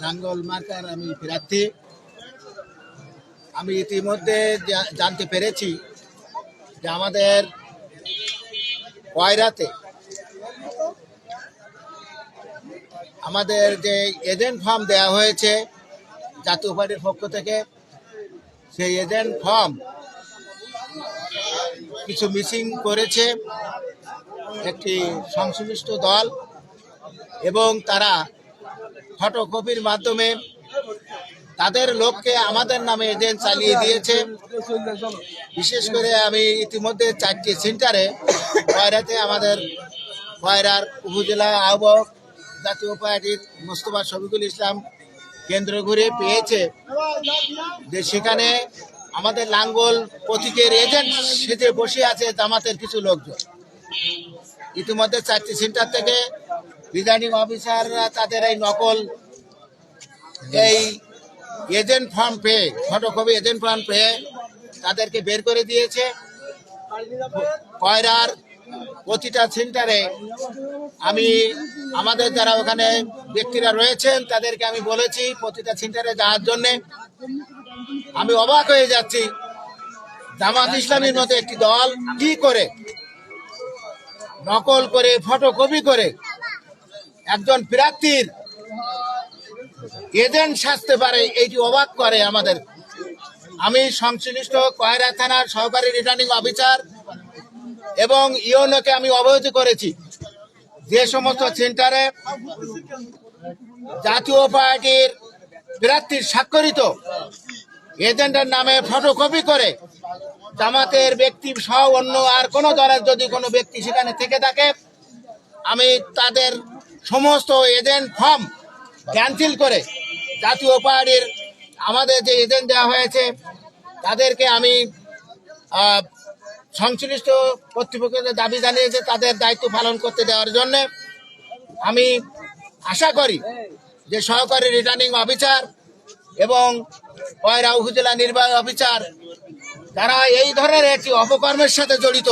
লাঙ্গল মার্কার আমি প্রার্থী। আমি ইতিমধ্যে জানতে পেরেছি যে আমাদের কয়রাতে আমাদের যে এজেন্ট ফর্ম দেওয়া হয়েছে জাতীয় পার্টির পক্ষ থেকে, সেই এজেন্ট ফর্ম কিছু মিসিং করেছে একটি সংশ্লিষ্ট দল, এবং তারা ফটোকপির মাধ্যমে তাদের লোককে আমাদের নামে এজেন্ট চালিয়ে দিয়েছে। বিশেষ করে আমি ইতিমধ্যে 4টি সেন্টারে কয়রাতে আমাদের কয়রার উপজেলা আহ্বায়ক জাতীয় পার্টির মোস্তফা শফিকুল ইসলাম কেন্দ্র ঘুরে পেয়েছে যে সেখানে আমাদের লাঙ্গল প্রতীকের এজেন্ট সেজে বসে আছে জামাতের কিছু লোকজন। ইতিমধ্যে 4টি সেন্টার থেকে রিটার্নিং অফিসাররা তাদের এই নকল এই এজেন্ট ফর্ম পেয়ে, ফটোকপি এজেন্ট ফর্ম পেয়ে তাদেরকে বের করে দিয়েছে। কয়রার প্রতিটা সেন্টারে আমি আমাদের যারা ওখানে ব্যক্তিরা রয়েছেন তাদেরকে আমি বলেছি প্রতিটা সেন্টারে যাওয়ার জন্যে। আমি অবাক হয়ে যাচ্ছি, জামাত ইসলামীর মতো একটি দল কি করে নকল করে ফটোকপি করে একজন প্রার্থীর এজেন্ট সাজতে পারে, এইটি অবাক করে আমাদের। আমি সংশ্লিষ্ট কয়রা থানার সহকারী রিটার্নিং অফিসার এবং ইউনোকে আমি অবহিত করেছি যে সমস্ত সেন্টারে জাতীয় পার্টির প্রার্থীর স্বাক্ষরিত এজেন্টের নামে ফটোকপি করে জামাতের ব্যক্তি সহ অন্য আর কোনো দলের যদি কোনো ব্যক্তি সেখানে থেকে থাকে, আমি তাদের সমস্ত এজেন্ট ফর্ম ক্যান্সেল করে জাতীয় পার্টির আমাদের যে এজেন্ট দেওয়া হয়েছে তাদেরকে আমি সংশ্লিষ্ট কর্তৃপক্ষের দাবি জানিয়েছে তাদের দায়িত্ব পালন করতে দেওয়ার জন্য। আমি আশা করি যে সহকারী রিটার্নিং অফিসার এবং কয়রা উপজেলা নির্বাহী অফিসার যারা এই ধরনের একটি অপকর্মের সাথে জড়িত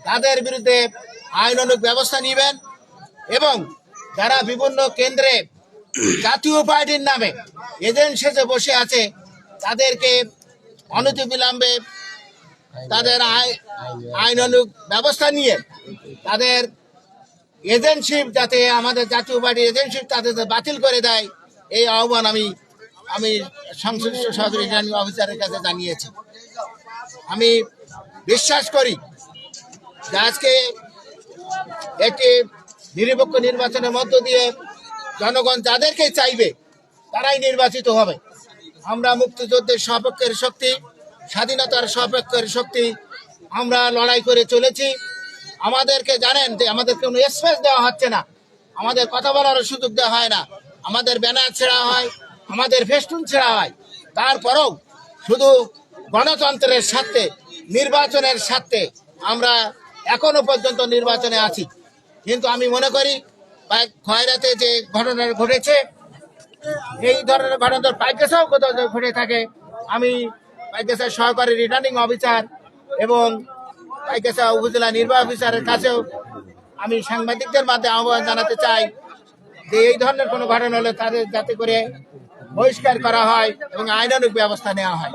তাদের বিরুদ্ধে আইনানুগ ব্যবস্থা নেবেন, এবং যারা বিভিন্ন কেন্দ্রে জাতীয় পার্টির নামে এজেন্ট সেজে বসে আছে তাদেরকে অনতিবিলম্বে তাদের আইনানুগ ব্যবস্থা নিয়ে তাদের এজেন্টশিপ যাতে আমাদের জাতীয় পার্টির এজেন্টশিপ তাদের বাতিল করে দেয়, এই আহ্বান আমি সংশ্লিষ্ট সহকারী রিটার্নিং অফিসারের কাছে জানিয়েছি। আমি বিশ্বাস করি যে আজকে একটি নিরপেক্ষ নির্বাচনের মধ্য দিয়ে জনগণ যাদেরকে চাইবে তারাই নির্বাচিত হবে। আমরা মুক্তিযুদ্ধের সপক্ষের শক্তি, স্বাধীনতার সপক্ষের শক্তি, আমরা লড়াই করে চলেছি। আমাদেরকে জানেন যে আমাদের কোনো স্পেস দেওয়া হচ্ছে না, আমাদের কথা বলার সুযোগ দেওয়া হয় না, আমাদের ব্যানার ছেঁড়া হয়, আমাদের ফেস্টুন ছেঁড়া হয়। তারপরেও শুধু গণতন্ত্রের স্বার্থে, নির্বাচনের স্বার্থে আমরা এখনো পর্যন্ত নির্বাচনে আছি। কিন্তু আমি মনে করি খয়রাতে যে ঘটনা ঘটেছে এই ধরনের ঘটনা পাইকেসাও কোথাও ঘটে থাকে, আমি পাইকেসার সহকারী রিটার্নিং অফিসার এবং পাইকেসা উপজেলা নির্বাহী অফিসারের কাছেও আমি সাংবাদিকদের মাধ্যমে আহ্বান জানাতে চাই যে এই ধরনের কোনো ঘটনা হলে তাদের যাতে করে বহিষ্কার করা হয় এবং আইনানুগ ব্যবস্থা নেওয়া হয়।